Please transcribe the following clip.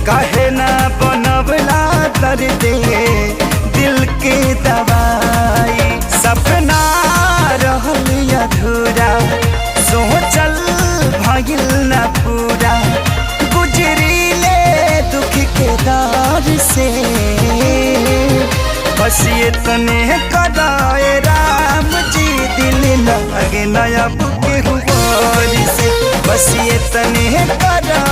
काहे ना बनवला दर्द दिल के दवाई। सपना रहल अधूरा सोचल भइल न पूरा, गुजरीले दुख के दौर से। बस ये तने कराए राम जी, दिल लगे नया बुके हुआ से। बस ये तने कराए